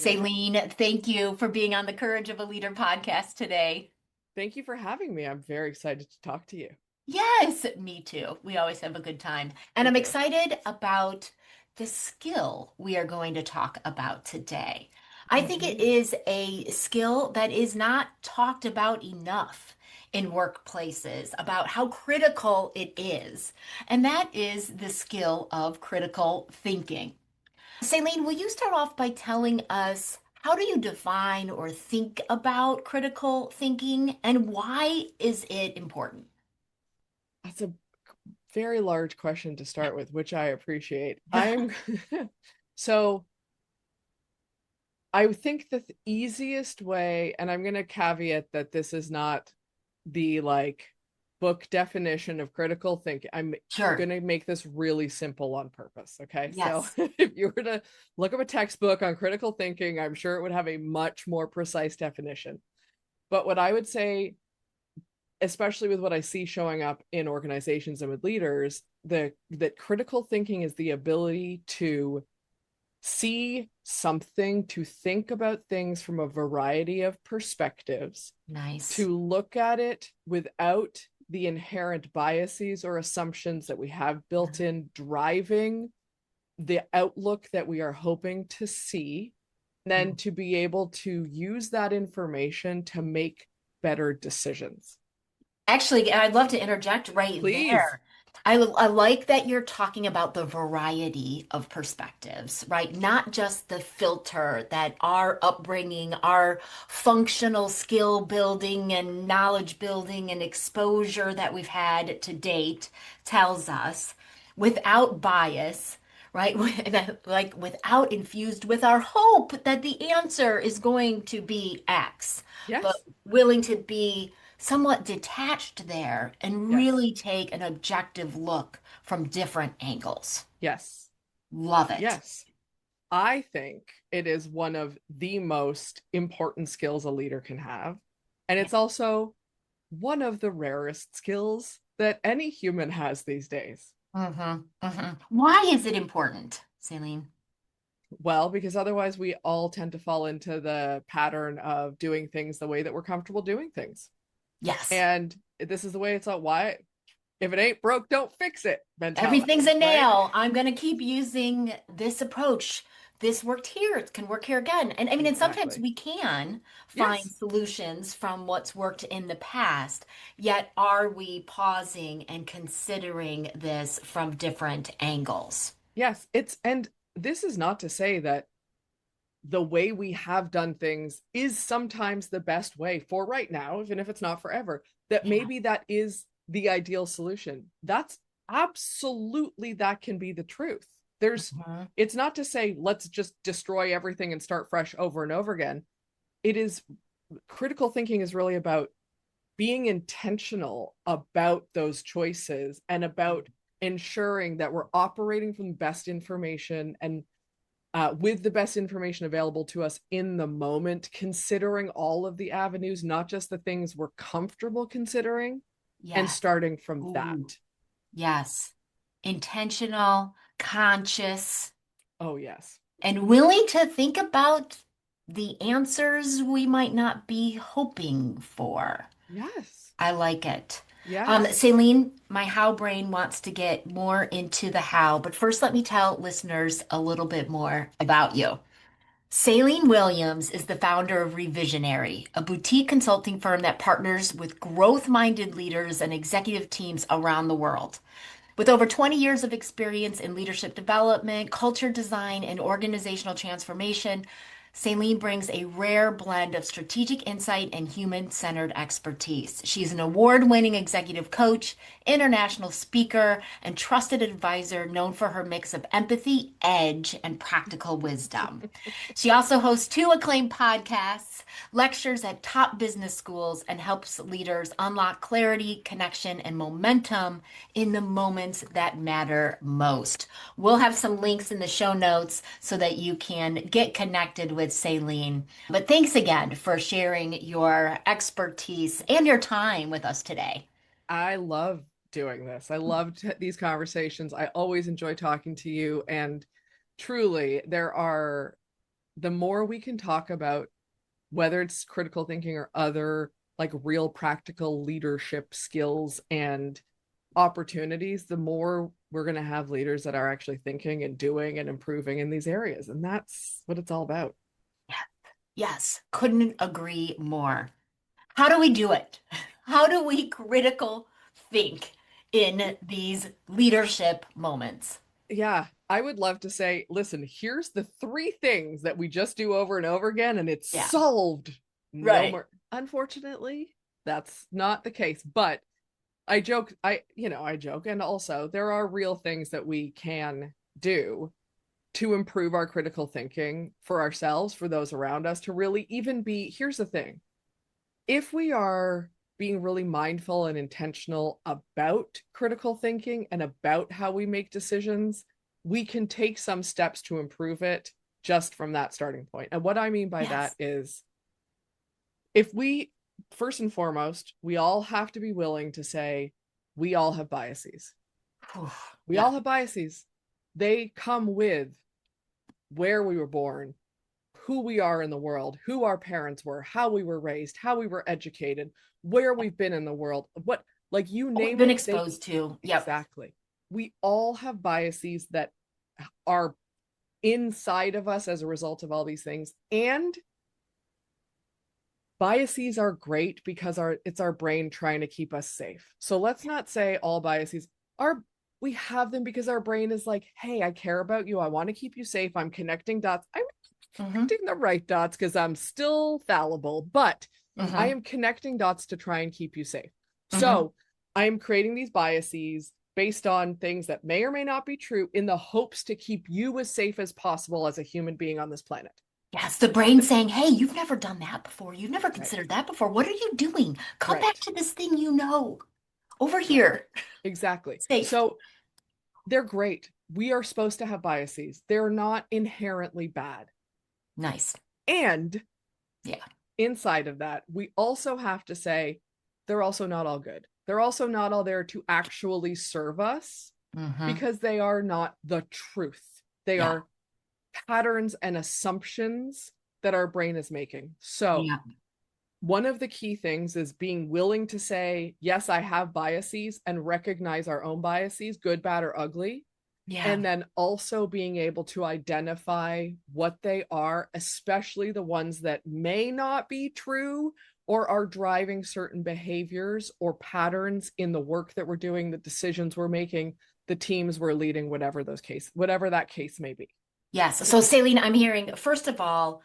Céline, thank you for being on the Courage of a Leader podcast today. Thank you for having me. I'm very excited to talk to you. Yes, me too. We always have a good time. And We I'm do. excited about the skill we are going to talk about today. I think it Hmm. is a skill that is not talked about enough in workplaces about how critical it is. And that is the skill of critical thinking. Celine, will you start off by telling us how do you define or think about critical thinking and why is it important? That's a very large question to start with, which I appreciate. I'm so I think the easiest way, and I'm going to caveat that this is not the book definition of critical thinking. I'm Sure. going to make this really simple on purpose. Okay. So Yes. if you were to look up a textbook on critical thinking, I'm sure it would have a much more precise definition. But what I would say, especially with what I see showing up in organizations and with leaders, that critical thinking is the ability to see something, to think about things from a variety of perspectives, Nice. to look at it without the inherent biases or assumptions that we have built in driving the outlook that we are hoping to see, then to be able to use that information to make better decisions. Actually, I'd love to interject right Please. there. I like that you're talking about the variety of perspectives, right? Not just the filter that our upbringing, our functional skill building and knowledge building and exposure that we've had to date tells us without bias, right? Like without infused with our hope that the answer is going to be X, but Yes. willing to be somewhat detached there and Yes. really take an objective look from different angles. Yes. Love it. Yes. I think it is one of the most important skills a leader can have. And Yeah. it's also one of the rarest skills that any human has these days. Why is it important, Celine? Well, because otherwise we all tend to fall into the pattern of doing things the way that we're comfortable doing things. Yes. And this is the way it's all why if it ain't broke, don't fix it Everything's mentality, a right? nail. I'm going to keep using this approach. This worked here. It can work here again. And I mean, and sometimes Exactly. we can find Yes. solutions from what's worked in the past. Yet, are we pausing and considering this from different angles? Yes. And this is not to say that the way we have done things is sometimes the best way for right now, even if it's not forever, that Yeah. maybe that is the ideal solution. That's absolutely, that can be the truth. Mhm. It's not to say let's just destroy everything and start fresh over and over again. It is critical thinking is really about being intentional about those choices and about ensuring that we're operating from the best information and with the best information available to us in the moment, considering all of the avenues, not just the things we're comfortable considering, and Yes. starting from that. Ooh, yes. Intentional, conscious, Oh, yes. and willing to think about the answers we might not be hoping for. Yes. I like it. Yes. Celine, my how brain wants to get more into the how, but first let me tell listeners a little bit more about you. Céline Williams is the founder of reVisionary, a boutique consulting firm that partners with growth-minded leaders and executive teams around the world. With over 20 years of experience in leadership development, culture design, and organizational transformation, Celine brings a rare blend of strategic insight and human centered expertise. She's an award winning executive coach, international speaker, and trusted advisor known for her mix of empathy, edge, and practical wisdom. She also hosts two acclaimed podcasts, lectures at top business schools, and helps leaders unlock clarity, connection, and momentum in the moments that matter most. We'll have some links in the show notes so that you can get connected with Celine. But thanks again for sharing your expertise and your time with us today. I love doing this. I love these conversations. I always enjoy talking to you. And truly, there are the more we can talk about whether it's critical thinking or other like real practical leadership skills and opportunities, the more we're going to have leaders that are actually thinking and doing and improving in these areas. And that's what it's all about. Yes, couldn't agree more. How do we do it? How do we critical think in these leadership moments? Yeah, I would love to say, listen, here's the three things that we just do over and over again, and it's Yeah, solved. No right. more. Unfortunately, that's not the case. But I joke, I joke. And also, there are real things that we can do to improve our critical thinking for ourselves, for those around us, to really even be. Here's the thing, if we are being really mindful and intentional about critical thinking and about how we make decisions, we can take some steps to improve it just from that starting point. And what I mean by that Yes. is, if we, first and foremost, we all have to be willing to say, we all have biases. Whew. We Yeah. all have biases. They come with where we were born, who we are in the world, who our parents were, how we were raised, how we were educated, where we've been in the world, what, like you What we've name been it, they exposed to. Yep. exactly. We all have biases that are inside of us as a result of all these things. And biases are great because it's our brain trying to keep us safe. So let's not say all biases are, we have them because our brain is like, hey, I care about you. I want to keep you safe. I'm connecting dots. I'm Hmm. connecting the right dots because I'm still fallible, but I Hmm. am connecting dots to try and keep you safe. Hmm. So I am creating these biases based on things that may or may not be true in the hopes to keep you as safe as possible as a human being on this planet. Yes, the brain saying, hey, you've never done that before. You've never Right, considered that before. What are you doing? Come back right, to this thing you know. Over right. here. Exactly. Safe. So they're great. We are supposed to have biases. They're not inherently bad. Nice. And Yeah. inside of that, we also have to say they're also not all good. They're also not all there to actually serve us Hmm. because they are not the truth. They Yeah. are patterns and assumptions that our brain is making. So, Yeah. one of the key things is being willing to say, yes, I have biases and recognize our own biases, good, bad, or ugly, Yeah. and then also being able to identify what they are, especially the ones that may not be true or are driving certain behaviors or patterns in the work that we're doing, the decisions we're making, the teams we're leading, whatever that case may be. Yes. So, Celine, I'm hearing, first of all,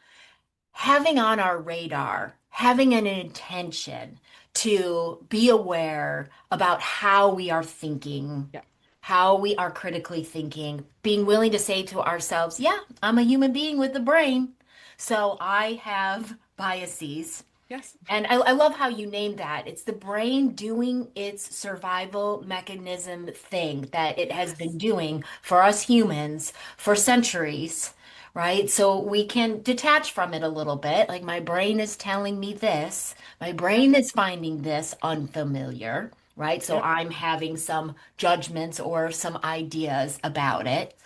having on our radar, having an intention to be aware about how we are thinking, Yeah. how we are critically thinking, being willing to say to ourselves, yeah, I'm a human being with a brain. So I have biases. Yes. And I love how you named that. It's the brain doing its survival mechanism thing that it has been Yes. doing for us humans for centuries, right? So we can detach from it a little bit. Like my brain is telling me this, my Yep. brain is finding this unfamiliar, right? So Yep. I'm having some judgments or some ideas about it.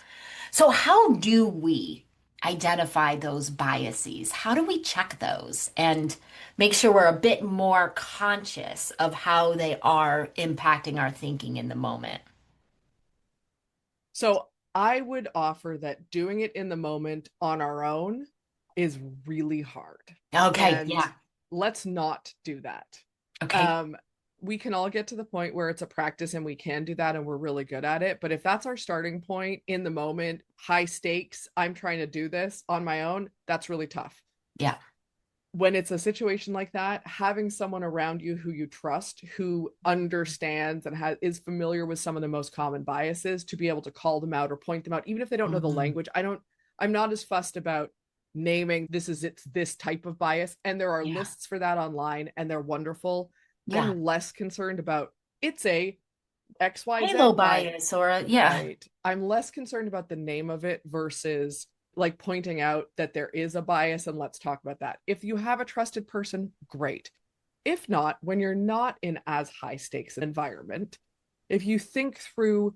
So, how do we identify those biases? How do we check those and make sure we're a bit more conscious of how they are impacting our thinking in the moment? So I would offer that doing it in the moment on our own is really hard. Okay, And yeah. let's not do that. Okay. Um, we can all get to the point where it's a practice and we can do that and we're really good at it. But if that's our starting point in the moment, high stakes, I'm trying to do this on my own, that's really tough. Yeah. When it's a situation like that, having someone around you who you trust, who understands and is familiar with some of the most common biases, to be able to call them out or point them out, even if they don't know the Mhm. language. I'm not as fussed about naming it's this type of bias. And there are Yeah. lists for that online and they're wonderful. Yeah. I'm less concerned about it's a XYZ Halo bias, bias or yeah. right? I'm less concerned about the name of it versus like pointing out that there is a bias and let's talk about that. If you have a trusted person, great. If not, when you're not in as high stakes an environment, if you think through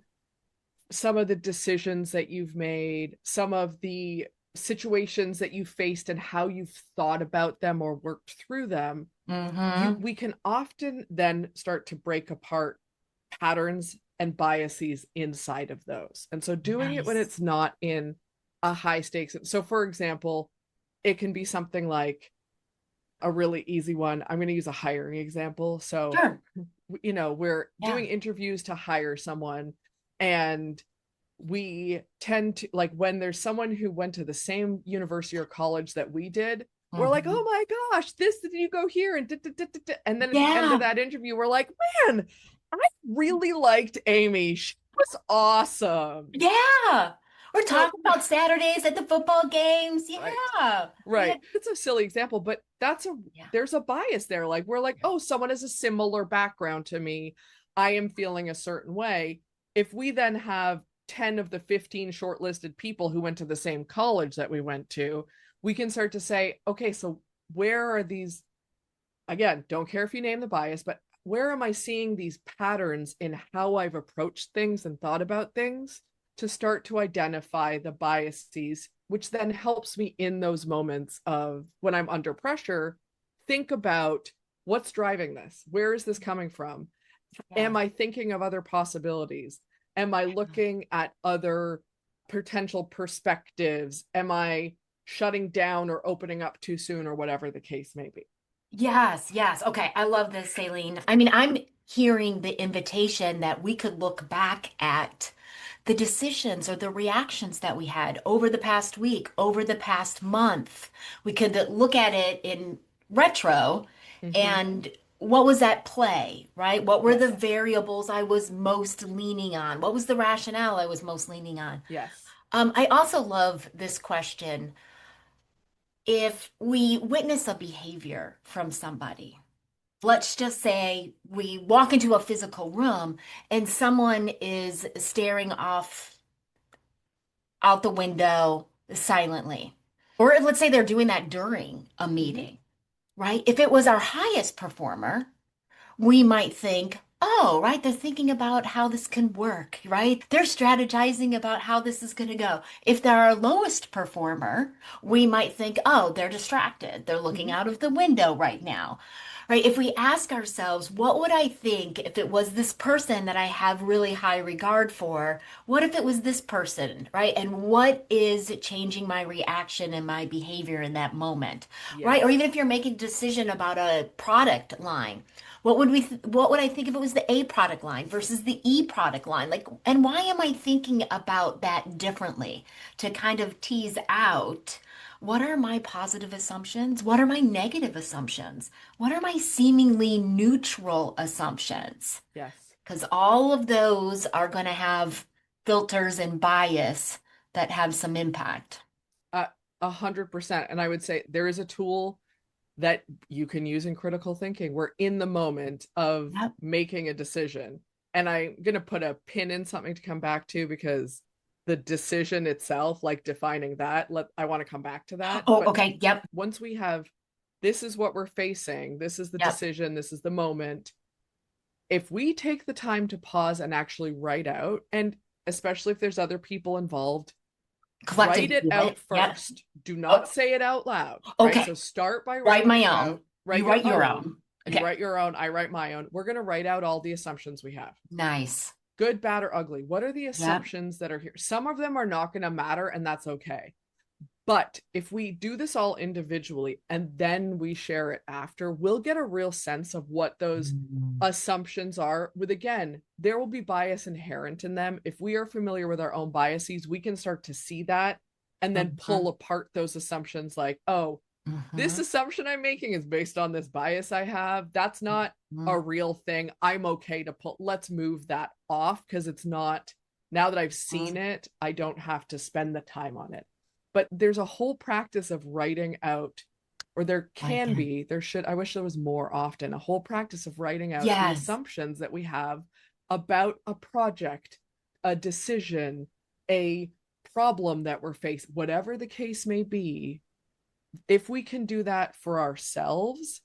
some of the decisions that you've made, some of the situations that you faced and how you've thought about them or worked through them, Mm-hmm. we can often then start to break apart patterns and biases inside of those. And so doing it when Nice. it's not in a high stakes. So for example, it can be something like a really easy one. I'm going to use a hiring example. So, Sure. we're Yeah. doing interviews to hire someone, and we tend to, like, when there's someone who went to the same university or college that we did, we're like, Mm-hmm. oh my gosh, this, did you go here? And and then at the end of Yeah. that interview, we're like, man, I really liked Amy. She was awesome. Yeah. We're But talking about Saturdays at the football games. right. Yeah. We Right. had, It's a silly example, but yeah. there's a bias there. Like, we're like, oh, someone has a similar background to me. I am feeling a certain way. If we then have 10 of the 15 shortlisted people who went to the same college that we went to, we can start to say, okay, so where are these? Again, don't care if you name the bias, but where am I seeing these patterns in how I've approached things and thought about things, to start to identify the biases, which then helps me in those moments of when I'm under pressure, think about what's driving this? Where is this coming from? Am Yeah. I thinking of other possibilities? Am I looking at other potential perspectives? Am I shutting down or opening up too soon, or whatever the case may be? Yes, yes. Okay, I love this, Saline. I mean, I'm hearing the invitation that we could look back at the decisions or the reactions that we had over the past week, over the past month. We could look at it in retro Mm-hmm. and what was at play, right? What were the Yes. variables I was most leaning on? What was the rationale I was most leaning on? Yes. I also love this question. If we witness a behavior from somebody, let's just say we walk into a physical room and someone is staring off out the window silently. Or let's say they're doing that during a Mm-hmm. meeting, right? If it was our highest performer, we might think, oh, right, they're thinking about how this can work, right? They're strategizing about how this is going to go. If they're our lowest performer, we might think, oh, they're distracted. They're looking Mm-hmm. out of the window right now, right? If we ask ourselves, what would I think if it was this person that I have really high regard for? What if it was this person, right? And what is changing my reaction and my behavior in that moment, right? Or Yes. even if you're making a decision about a product line, what would I think if it was the A product line versus the E product line? Like, and why am I thinking about that differently to kind of tease out what are my positive assumptions? What are my negative assumptions? What are my seemingly neutral assumptions? Yes. Because all of those are going to have filters and bias that have some impact. Uh, 100%. And I would say there is a tool that you can use in critical thinking. We're in the moment of Yep. making a decision. And I'm going to put a pin in something to come back to, because the decision itself, like defining that, I want to come back to that. Oh, But okay. Yep. once we have, this is what we're facing, this is the Yep. decision, this is the moment, if we take the time to pause and actually write out, and especially if there's other people involved, write Collectively it do out it. Yep. first. Do Oh, not say it out loud, right? okay. So start by Write writing my it own. out. Write You your write your own. own. You Okay. write your own. I write my own. We're going to write out all the assumptions we have. Nice. Good, bad, or ugly. What are the Yep. assumptions that are here? Some of them are not going to matter, and that's okay. But if we do this all individually and then we share it after, we'll get a real sense of what those Mm. assumptions are. With, again, there will be bias inherent in them. If we are familiar with our own biases, we can start to see that and then pull Mhm. apart those assumptions, like, oh, this Mhm. assumption I'm making is based on this bias I have. That's not a Mhm. real thing. I'm okay to pull, let's move that off, because it's not, now that I've seen it, I don't have to spend the time on it. But there's a whole practice of writing out, or there Like can it. be, there should, I wish there was more often, a whole practice of writing out the Yes. assumptions that we have about a project, a decision, a problem that we're facing, whatever the case may be. If we can do that for ourselves,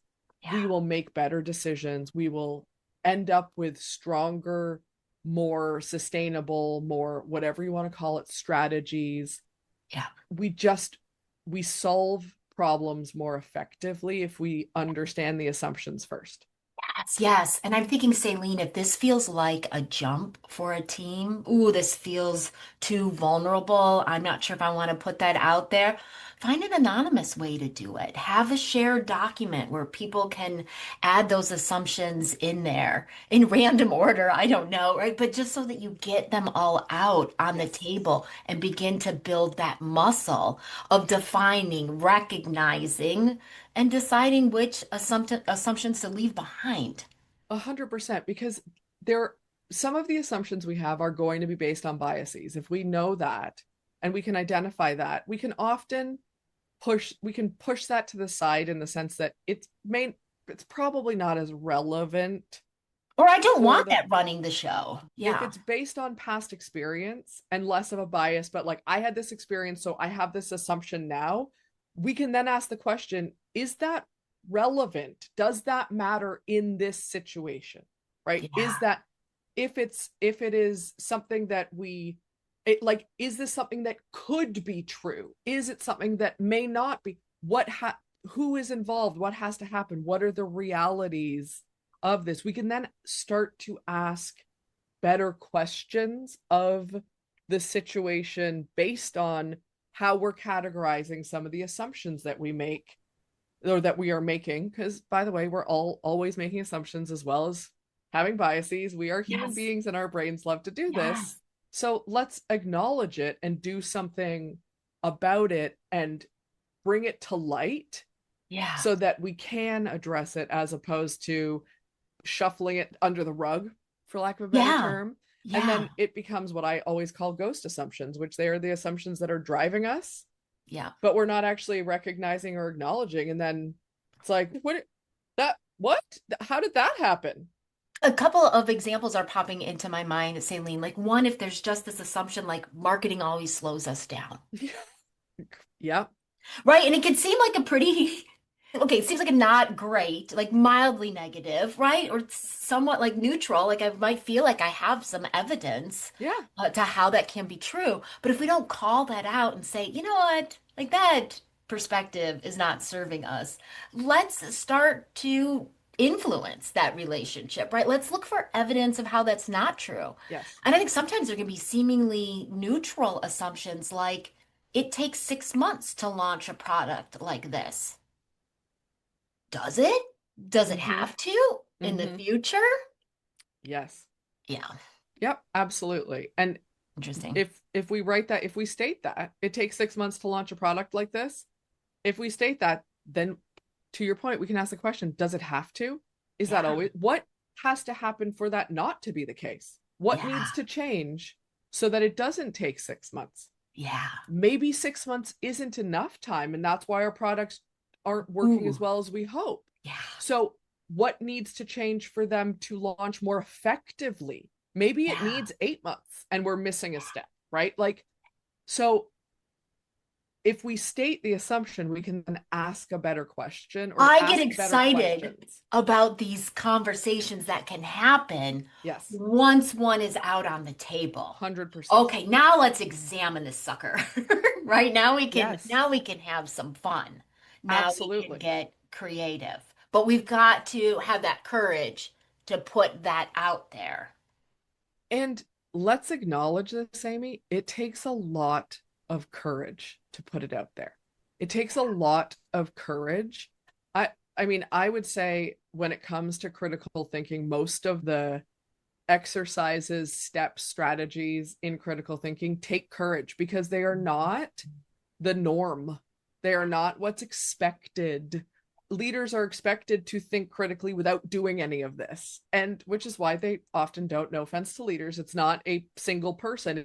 we Yeah. will make better decisions. We will end up with stronger, more sustainable, more whatever you want to call it, strategies. Yeah. We just we solve problems more effectively if we understand the assumptions first. Yes, yes. And I'm thinking, Celine, if this feels like a jump for a team, ooh, this feels too vulnerable. I'm not sure if I want to put that out there. Find an anonymous way to do it. Have a shared document where people can add those assumptions in there in random order. I don't know, right? But just so that you get them all out on the Yes. table and begin to build that muscle of defining, recognizing and deciding which assumptions to leave behind. 100%, because there some of the assumptions we have are going to be based on biases. If we know that and we can identify that, we can push that to the side in the sense that it's probably not as relevant Or I don't for want the that running the show. if Yeah. it's based on past experience and less of a bias, but like I had this experience, so I have this assumption now, we can then ask the question, is that relevant? Does that matter in this situation? Right? Yeah. If it is something that is this something that could be true? Is it something that may not be? Who is involved? What has to happen? What are the realities of this? We can then start to ask better questions of the situation based on how we're categorizing some of the assumptions that we make or that we are making. Because, by the way, we're all always making assumptions as well as having biases. We are human Yes. beings and our brains love to do this. Yes. So let's acknowledge it and do something about it and bring it to light Yeah. so that we can address it as opposed to shuffling it under the rug, for lack of a better Yeah. term. And Yeah. then it becomes what I always call ghost assumptions, which they are the assumptions that are driving us, Yeah. but we're not actually recognizing or acknowledging. And then it's like, what? How did that happen? A couple of examples are popping into my mind, Celine. Like one, if there's just this assumption like marketing always slows us down. Yeah. Right. And it could seem like a pretty, okay, it seems like a not great, like mildly negative, right? Or somewhat like neutral. Like I might feel like I have some evidence Yeah. to how that can be true. But if we don't call that out and say, you know what, like that perspective is not serving us, let's start to influence that relationship, right? Let's look for evidence of how that's not true. Yes. And I think sometimes there can be seemingly neutral assumptions like, it takes 6 months to launch a product like this. Does it? Does it Mm-hmm. have to in the Mm-hmm. future? Yes. Yeah, Yep. Absolutely. And interesting. if we state that it takes 6 months to launch a product like this, if we state that, then to your point, we can ask the question, does it have to? Is that Yeah, always what has to happen for that not to be the case? What yeah, needs to change so that it doesn't take 6 months? yeah. Maybe 6 months isn't enough time, and that's why our products aren't working as Ooh, well as we hope. yeah, So, what needs to change for them to launch more effectively? Maybe it yeah. needs 8 months and we're missing a step, right? Like, so if we state the assumption, we can then ask a better question or I get ask better excited questions. about these conversations that can happen Yes, once one is out on the table. 100%. Okay, now let's examine this sucker. Right Yes, now we can have some fun. Now we can absolutely. get creative. But we've got to have that courage to put that out there. And let's acknowledge this, Amy. It takes a lot of courage to put it out there. It takes a lot of courage. I mean, I would say when it comes to critical thinking, most of the exercises, steps, strategies in critical thinking take courage because they are not the norm. They are not what's expected. Leaders are expected to think critically without doing any of this. And which is why they often don't, no offense to leaders, it's not a single person.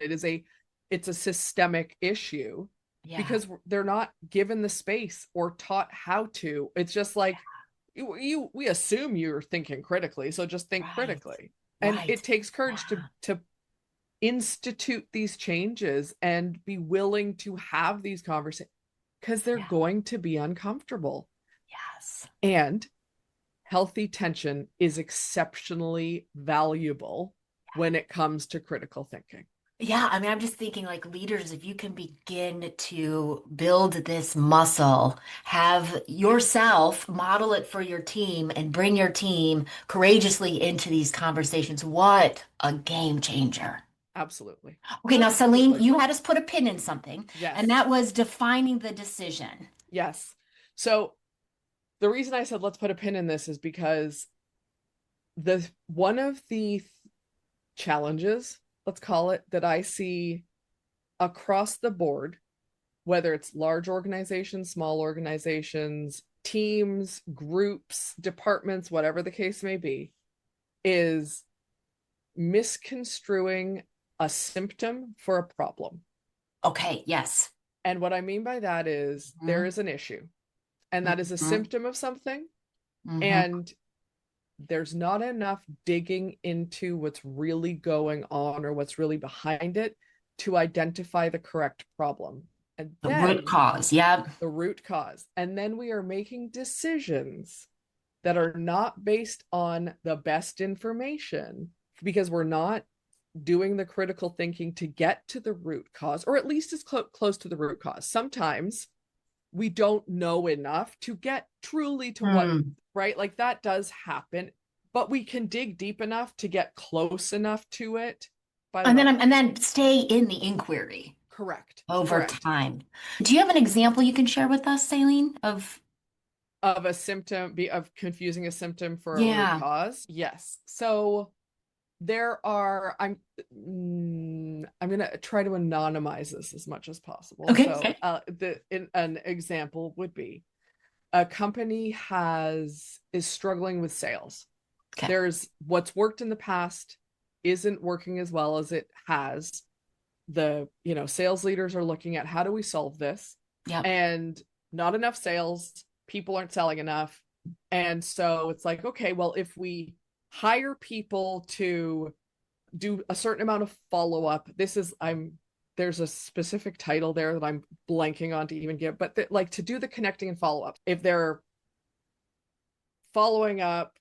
It's a systemic issue Yeah. because they're not given the space or taught how to. It's just like we assume you're thinking critically, so just think Right. critically. And Right. it takes courage Yeah. to institute these changes and be willing to have these conversations because they're Yeah. going to be uncomfortable. Yes. And healthy tension is exceptionally valuable when it comes to critical thinking. Yeah, I mean, I'm just thinking like leaders, if you can begin to build this muscle, have yourself model it for your team and bring your team courageously into these conversations. What a game changer. Absolutely. Okay, now Celine, Absolutely. you had us put a pin in something, and Yes. that was defining the decision. Yes. So the reason I said let's put a pin in this is because the one of the challenges, let's call it, that I see across the board, whether it's large organizations, small organizations, teams, groups, departments, whatever the case may be, is misconstruing a symptom for a problem. Okay, yes. And what I mean by that is there Hmm. is an issue, and that is a Hmm. symptom of something. Hmm. And there's not enough digging into what's really going on or what's really behind it to identify the correct problem. And The root then cause. Yep. the root cause. And then we are making decisions that are not based on the best information because we're not doing the critical thinking to get to the root cause, or at least as close to the root cause. Sometimes we don't know enough to get truly to what, Hmm. right? Like that does happen, but we can dig deep enough to get close enough to it. By the way, And then stay in the inquiry correct, over correct. time. Do you have an example you can share with us, Celine, of Of a symptom, be of confusing a symptom for a root yeah. cause. Yes. So there are, I'm going to try to anonymize this as much as possible. Okay. So an example would be a company is struggling with sales. Okay. There's what's worked in the past isn't working as well as it has. The sales leaders are looking at how do we solve this, Yep. and not enough sales, people aren't selling enough. And so it's like, okay, well, if we hire people to do a certain amount of follow-up, there's a specific title there that I'm blanking on to even give, but like to do the connecting and follow-up, if they're following up,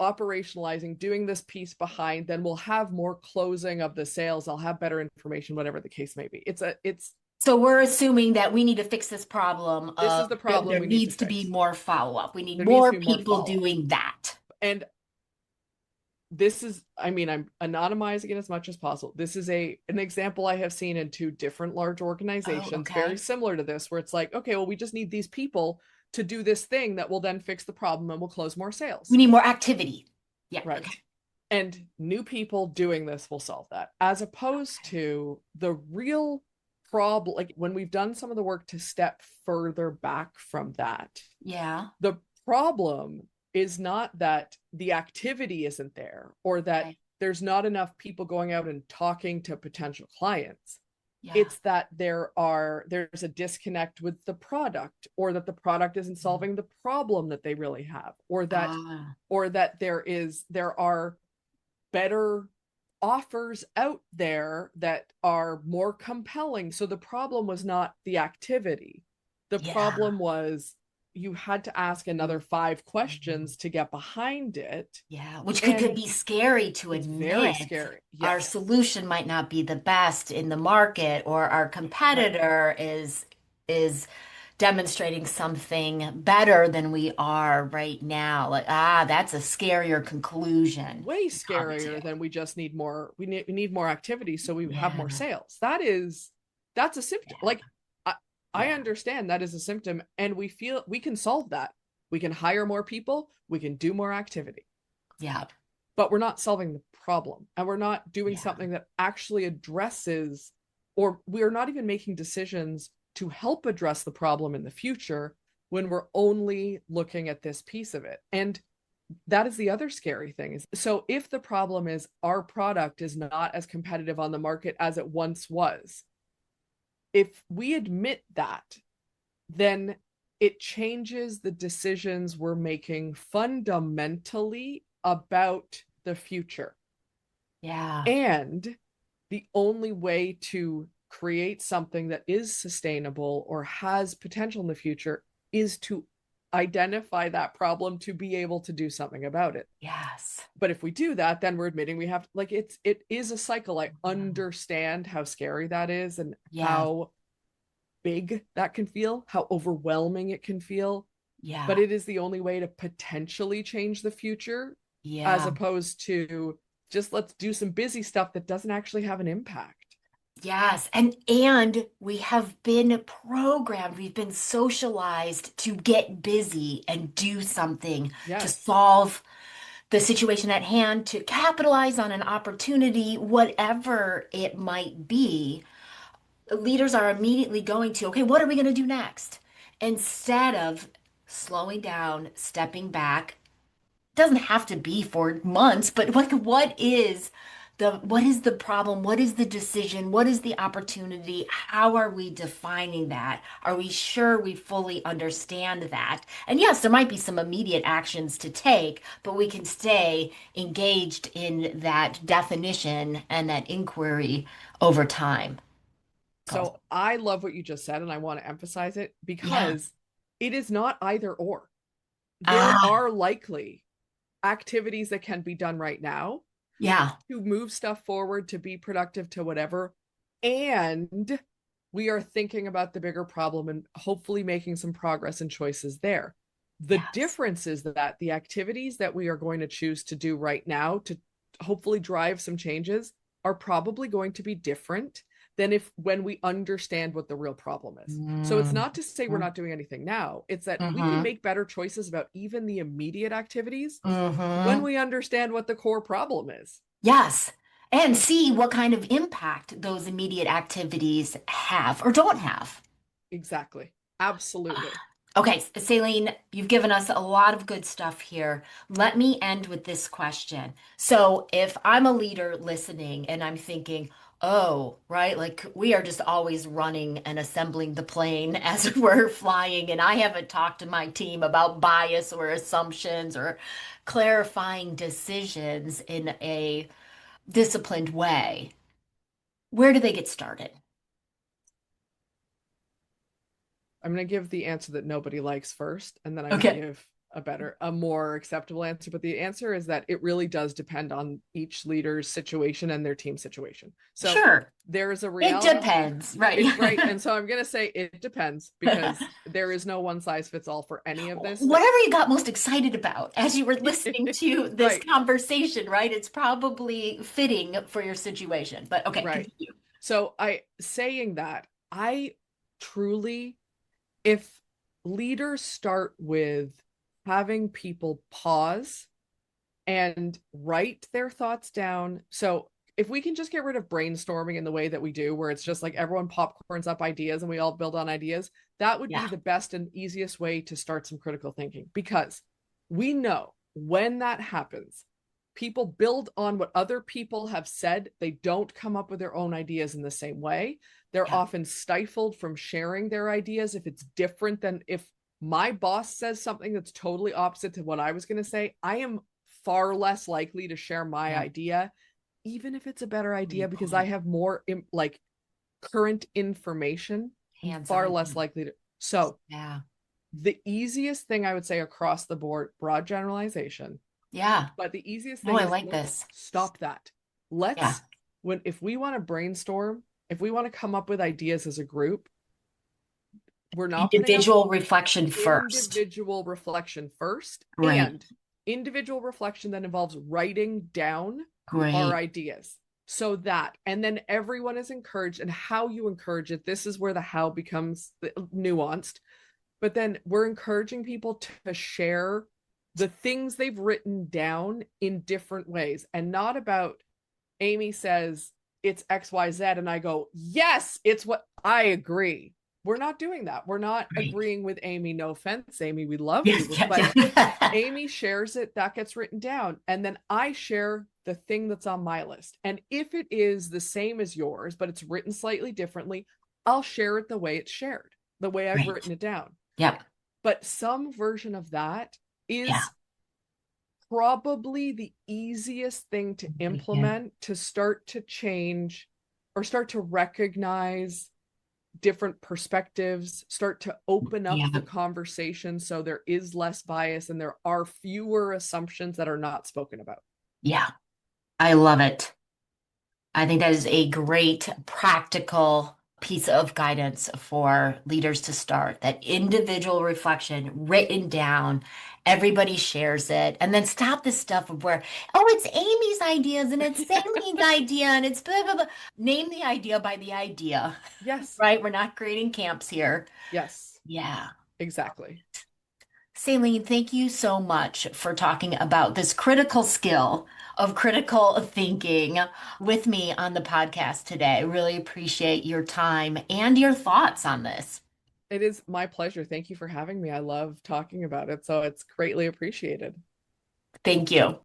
operationalizing, doing this piece behind, then we'll have more closing of the sales. I'll have better information, whatever the case may be. So we're assuming that we need to fix this problem This of is the problem there we need to needs to be fix. more follow-up. We need There needs to more be more people follow-up. doing that. And this is, I mean, I'm anonymizing it as much as possible. This is an example I have seen in two different large Oh, organizations, very okay. similar to this, where it's like, okay, well, we just need these people to do this thing that will then fix the problem and will close more We sales. need more activity. Yeah, okay. Right. And new people doing this will solve that, as opposed to the real problem. Like when we've done some of the work to step further back from that, Yeah. the problem is not that the activity isn't there or that Okay. there's not enough people going out and talking to potential clients. Yeah. It's that there's a disconnect with the product, or that the product isn't solving the problem that they really have, Ah, or that there are better offers out there that are more compelling. So the problem was not the activity. The yeah. problem was you had to ask another 5 questions to get behind it. Yeah, which could And be scary to it's very admit. scary. Our Yes. solution might not be the best in the market, or our Right. competitor is demonstrating something better than we are right now. Like, that's a scarier conclusion Way to come to. scarier than we just need more. We need more activity so we have more Yeah, sales. That's a symptom. yeah, Like I yeah, understand that is a symptom, and we feel we can solve that. We can hire more people, we can do more activity, yeah, but we're not solving the problem, and we're not doing yeah. something that actually addresses, or we're not even making decisions to help address the problem in the future when we're only looking at this piece of it. And that is the other scary thing is, so if the problem is our product is not as competitive on the market as it once was, if we admit that, then it changes the decisions we're making fundamentally about the future. Yeah. And the only way to create something that is sustainable or has potential in the future is to identify that problem to be able to do something about it. Yes. But if we do that, then we're admitting we have, like, it is a cycle. I understand how scary that is and Yeah. how big that can feel, how overwhelming it can feel. But Yeah. it is the only way to potentially change the future, as Yeah. opposed to just let's do some busy stuff that doesn't actually have an impact. Yes. And we have been programmed, we've been socialized to get busy and do something to Yes. solve the situation at hand, to capitalize on an opportunity, whatever it might be. Leaders are immediately going to, okay, what are we going to do next? Instead of slowing down, stepping back. Doesn't have to be for months, but what is the problem? What is the decision? What is the opportunity? How are we defining that? Are we sure we fully understand that? And yes, there might be some immediate actions to take, but we can stay engaged in that definition and that inquiry over time. Also. So I love what you just said, and I want to emphasize it Yeah. because it is not either or. There Ah, are likely activities that can be done right now yeah. to move stuff forward, to be productive, to whatever. And we are thinking about the bigger problem and hopefully making some progress and choices there. The Yes. difference is that the activities that we are going to choose to do right now to hopefully drive some changes are probably going to be different than if when we understand what the real problem is. So it's Mm-hmm. not to say we're not doing anything now, it's that we can Mm-hmm. make better choices about even the immediate activities when Mm-hmm. we understand what the core problem is. Yes. And see what kind of impact those immediate activities have or don't have. Exactly. Absolutely. Okay, Celine, you've given us a lot of good stuff here. Let me end with this question. So, if I'm a leader listening and I'm thinking, oh, right, like we are just always running and assembling the plane as we're flying, and I haven't talked to my team about bias or assumptions or clarifying decisions in a disciplined way. Where do they get started? I'm going to give the answer that nobody likes first, and then I'm going to Okay. give a more acceptable answer. But the answer is that it really does depend on each leader's situation and their team situation. So Sure. there is a It reality. depends, It right. right? And so I'm going to say it depends because there is no one size fits all for any of this. Whatever you got most excited about as you were listening to this Right. conversation, right? It's probably fitting for your situation. But okay, Right. continue. So I saying that, I truly, if leaders start with having people pause and write their thoughts down. So if we can just get rid of brainstorming in the way that we do, where it's just like everyone popcorns up ideas and we all build on ideas, that would be Yeah. the best and easiest way to start some critical thinking, because we know when that happens, people build on what other people have said. They don't come up with their own ideas in the same way. They're Yeah. often stifled from sharing their ideas if it's different than if my boss says something that's totally opposite to what I was going to say. I am far less likely to share my Yeah. idea, even if it's a better idea, Great because I point. have more like current information. I'm far Hands-on. less likely to. So Yeah. the easiest thing I would say across the board, broad generalization, Yeah. but the easiest No, thing I is like let's this. stop that. Yeah. Let's, when, if we want to brainstorm, if we want to come up with ideas as a group, we're not putting up Individual reflection first. individual reflection first, Great. and individual reflection that involves writing down our Great. ideas, so that, and then everyone is encouraged. And how you encourage it, this is where the how becomes nuanced, but then we're encouraging people to share the things they've written down in different ways, and not about Amy says it's XYZ and I go, yes, it's what I agree. We're not doing that. We're not Great. agreeing with Amy. No offense, Amy. We love Yes. you. Yeah. But Yeah. Amy shares it, that gets written down. And then I share the thing that's on my list. And if it is the same as yours, but it's written slightly differently, I'll share it the way it's shared, the way I've Great. written it down. Yep. But some version of that Yeah. is probably the easiest thing to Yeah. implement to start to change or start to recognize different perspectives, start to open up Yeah. the conversation so there is less bias and there are fewer assumptions that are not spoken about. Yeah. I love it. I think that is a great practical piece of guidance for leaders to start. That individual reflection written down, everybody shares it, and then stop this stuff of where, oh, it's Amy's ideas and it's Celine's idea and it's blah, blah, blah. Name the idea by the idea, Yes. right? We're not creating camps here. Yes. Yeah. Exactly. Celine, thank you so much for talking about this critical skill of critical thinking with me on the podcast today. I really appreciate your time and your thoughts on this. It is my pleasure. Thank you for having me. I love talking about it, so it's greatly appreciated. Thank you.